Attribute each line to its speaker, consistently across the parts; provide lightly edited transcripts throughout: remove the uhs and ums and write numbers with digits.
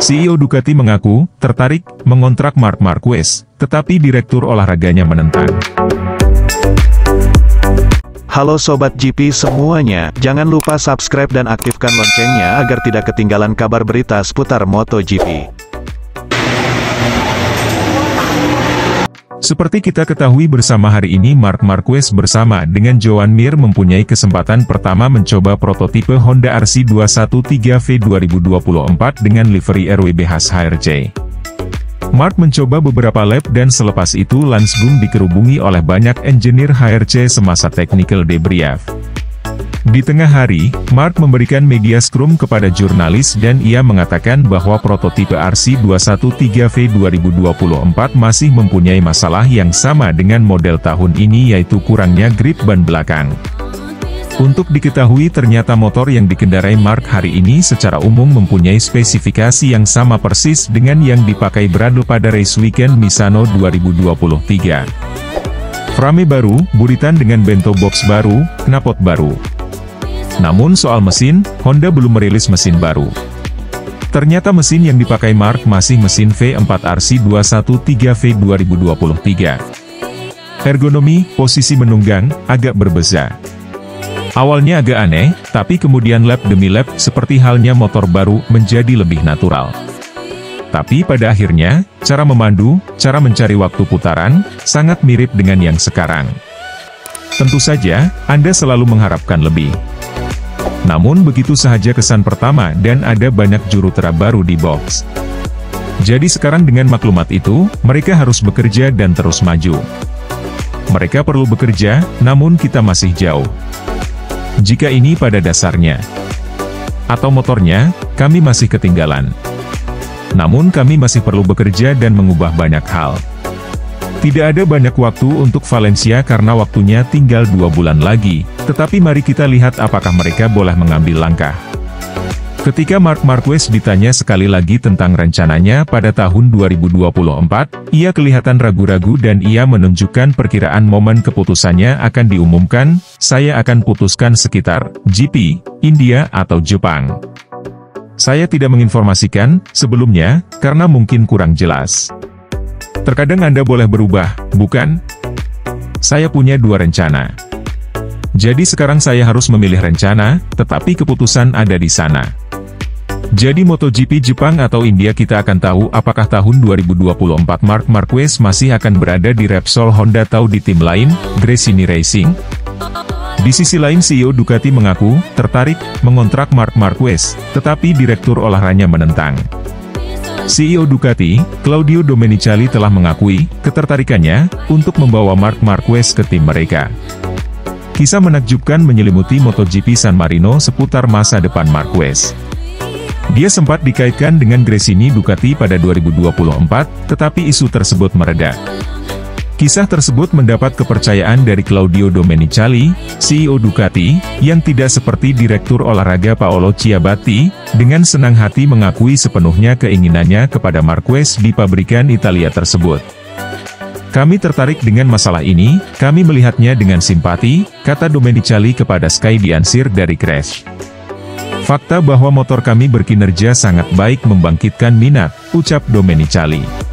Speaker 1: CEO Ducati mengaku tertarik mengontrak Marc Marquez, tetapi direktur olahraganya menentang.
Speaker 2: Halo Sobat GP semuanya, jangan lupa subscribe dan aktifkan loncengnya agar tidak ketinggalan kabar berita seputar MotoGP.
Speaker 1: Seperti kita ketahui bersama, hari ini Marc Marquez bersama dengan Joan Mir mempunyai kesempatan pertama mencoba prototipe Honda RC213V 2024 dengan livery RWB khas HRC. Marc mencoba beberapa lap dan selepas itu langsung dikerubungi oleh banyak engineer HRC semasa technical debrief. Di tengah hari, Marc memberikan media scrum kepada jurnalis dan ia mengatakan bahwa prototipe RC213V 2024 masih mempunyai masalah yang sama dengan model tahun ini, yaitu kurangnya grip ban belakang. Untuk diketahui, ternyata motor yang dikendarai Marc hari ini secara umum mempunyai spesifikasi yang sama persis dengan yang dipakai Bradle pada race weekend Misano 2023. Frame baru, buritan dengan bento box baru, knalpot baru. Namun soal mesin, Honda belum merilis mesin baru. Ternyata mesin yang dipakai Marc masih mesin V4 RC213V 2023. Ergonomi, posisi menunggang, agak berbeza. Awalnya agak aneh, tapi kemudian lap demi lap, seperti halnya motor baru, menjadi lebih natural. Tapi pada akhirnya, cara memandu, cara mencari waktu putaran, sangat mirip dengan yang sekarang. Tentu saja, Anda selalu mengharapkan lebih. Namun begitu saja kesan pertama dan ada banyak juru terbaru di box. Jadi sekarang dengan maklumat itu, mereka harus bekerja dan terus maju. Mereka perlu bekerja, namun kita masih jauh. Jika ini pada dasarnya, atau motornya, kami masih ketinggalan. Namun kami masih perlu bekerja dan mengubah banyak hal. Tidak ada banyak waktu untuk Valencia karena waktunya tinggal 2 bulan lagi, tetapi mari kita lihat apakah mereka boleh mengambil langkah. Ketika Marc Marquez ditanya sekali lagi tentang rencananya pada tahun 2024, ia kelihatan ragu-ragu dan ia menunjukkan perkiraan momen keputusannya akan diumumkan, saya akan putuskan sekitar GP, India atau Jepang. Saya tidak menginformasikan sebelumnya, karena mungkin kurang jelas. Terkadang Anda boleh berubah, bukan? Saya punya 2 rencana. Jadi sekarang saya harus memilih rencana, tetapi keputusan ada di sana. Jadi MotoGP Jepang atau India, kita akan tahu apakah tahun 2024 Marc Marquez masih akan berada di Repsol Honda atau di tim lain, Gresini Racing. Di sisi lain, CEO Ducati mengaku tertarik mengontrak Marc Marquez, tetapi direktur olahraganya menentang. CEO Ducati, Claudio Domenicali telah mengakui ketertarikannya untuk membawa Marc Marquez ke tim mereka. Kisah menakjubkan menyelimuti MotoGP San Marino seputar masa depan Marquez. Dia sempat dikaitkan dengan Gresini Ducati pada 2024, tetapi isu tersebut mereda. Kisah tersebut mendapat kepercayaan dari Claudio Domenicali, CEO Ducati, yang tidak seperti direktur olahraga Paolo Ciabatti, dengan senang hati mengakui sepenuhnya keinginannya kepada Marquez di pabrikan Italia tersebut. Kami tertarik dengan masalah ini, kami melihatnya dengan simpati, kata Domenicali kepada Sky diansir dari Crash. Fakta bahwa motor kami berkinerja sangat baik membangkitkan minat, ucap Domenicali.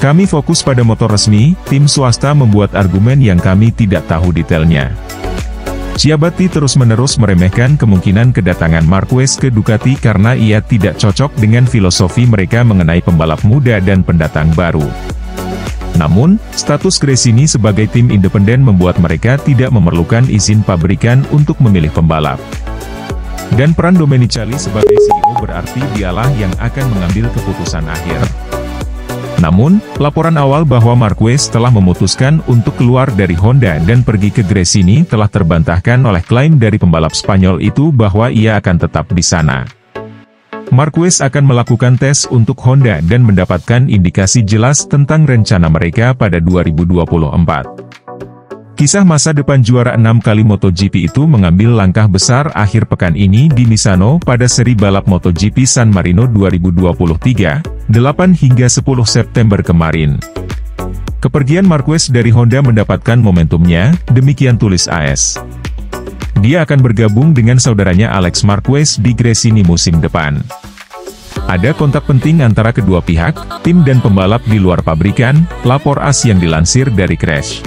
Speaker 1: Kami fokus pada motor resmi, tim swasta membuat argumen yang kami tidak tahu detailnya. Ciabatti terus-menerus meremehkan kemungkinan kedatangan Marquez ke Ducati karena ia tidak cocok dengan filosofi mereka mengenai pembalap muda dan pendatang baru. Namun, status Gresini sebagai tim independen membuat mereka tidak memerlukan izin pabrikan untuk memilih pembalap. Dan peran Domenicali sebagai CEO berarti dialah yang akan mengambil keputusan akhir. Namun, laporan awal bahwa Marquez telah memutuskan untuk keluar dari Honda dan pergi ke Gresini telah terbantahkan oleh klaim dari pembalap Spanyol itu bahwa ia akan tetap di sana. Marquez akan melakukan tes untuk Honda dan mendapatkan indikasi jelas tentang rencana mereka pada 2024. Kisah masa depan juara 6 kali MotoGP itu mengambil langkah besar akhir pekan ini di Misano pada seri balap MotoGP San Marino 2023, 8 hingga 10 September kemarin. Kepergian Marquez dari Honda mendapatkan momentumnya, demikian tulis AS. Dia akan bergabung dengan saudaranya Alex Marquez di Gresini musim depan. Ada kontak penting antara kedua pihak, tim dan pembalap di luar pabrikan, lapor AS yang dilansir dari Crash.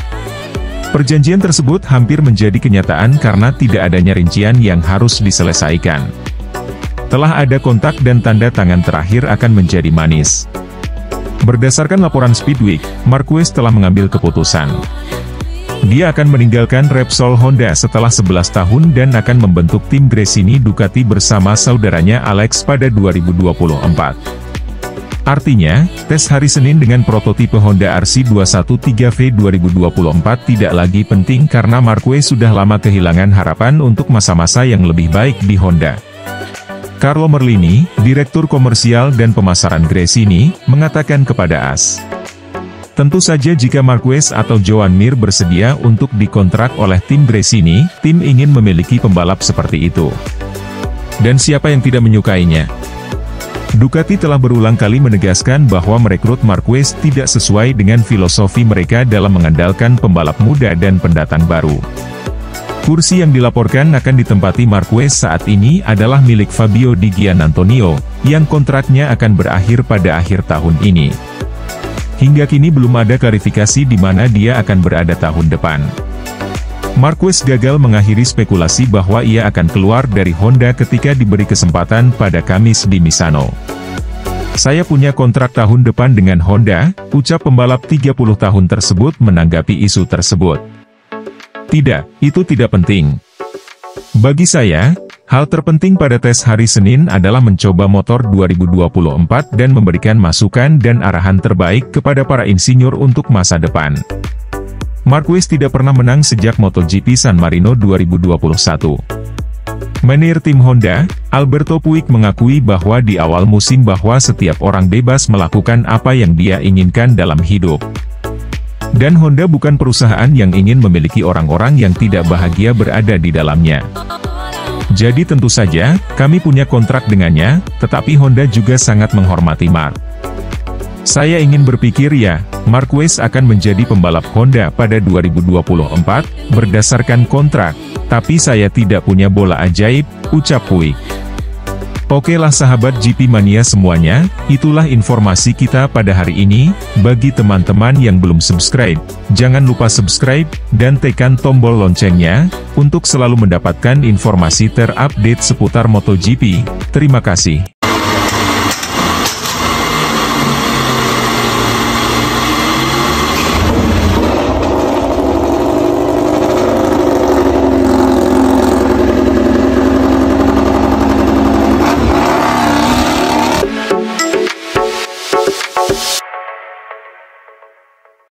Speaker 1: Perjanjian tersebut hampir menjadi kenyataan karena tidak adanya rincian yang harus diselesaikan. Telah ada kontak dan tanda tangan terakhir akan menjadi manis. Berdasarkan laporan Speedweek, Marquez telah mengambil keputusan. Dia akan meninggalkan Repsol Honda setelah 11 tahun dan akan membentuk tim Gresini Ducati bersama saudaranya Alex pada 2024. Artinya, tes hari Senin dengan prototipe Honda RC213V 2024 tidak lagi penting karena Marquez sudah lama kehilangan harapan untuk masa-masa yang lebih baik di Honda. Carlo Merlini, Direktur Komersial dan Pemasaran Gresini, mengatakan kepada AS. Tentu saja jika Marquez atau Joan Mir bersedia untuk dikontrak oleh tim Gresini, tim ingin memiliki pembalap seperti itu. Dan siapa yang tidak menyukainya? Ducati telah berulang kali menegaskan bahwa merekrut Marquez tidak sesuai dengan filosofi mereka dalam mengandalkan pembalap muda dan pendatang baru. Kursi yang dilaporkan akan ditempati Marquez saat ini adalah milik Fabio Di Giannantonio, yang kontraknya akan berakhir pada akhir tahun ini. Hingga kini belum ada klarifikasi di mana dia akan berada tahun depan. Marquez gagal mengakhiri spekulasi bahwa ia akan keluar dari Honda ketika diberi kesempatan pada Kamis di Misano. Saya punya kontrak tahun depan dengan Honda, ucap pembalap 30 tahun tersebut menanggapi isu tersebut. Tidak, itu tidak penting. Bagi saya, hal terpenting pada tes hari Senin adalah mencoba motor 2024 dan memberikan masukan dan arahan terbaik kepada para insinyur untuk masa depan. Marquez tidak pernah menang sejak MotoGP San Marino 2021. Manajer tim Honda, Alberto Puig mengakui bahwa di awal musim bahwa setiap orang bebas melakukan apa yang dia inginkan dalam hidup. Dan Honda bukan perusahaan yang ingin memiliki orang-orang yang tidak bahagia berada di dalamnya. Jadi tentu saja, kami punya kontrak dengannya, tetapi Honda juga sangat menghormati Mark. Saya ingin berpikir ya, Marquez akan menjadi pembalap Honda pada 2024, berdasarkan kontrak, tapi saya tidak punya bola ajaib, ucap Puig. Oke lah sahabat GP Mania semuanya, itulah informasi kita pada hari ini. Bagi teman-teman yang belum subscribe, jangan lupa subscribe, dan tekan tombol loncengnya, untuk selalu mendapatkan informasi terupdate seputar MotoGP. Terima kasih.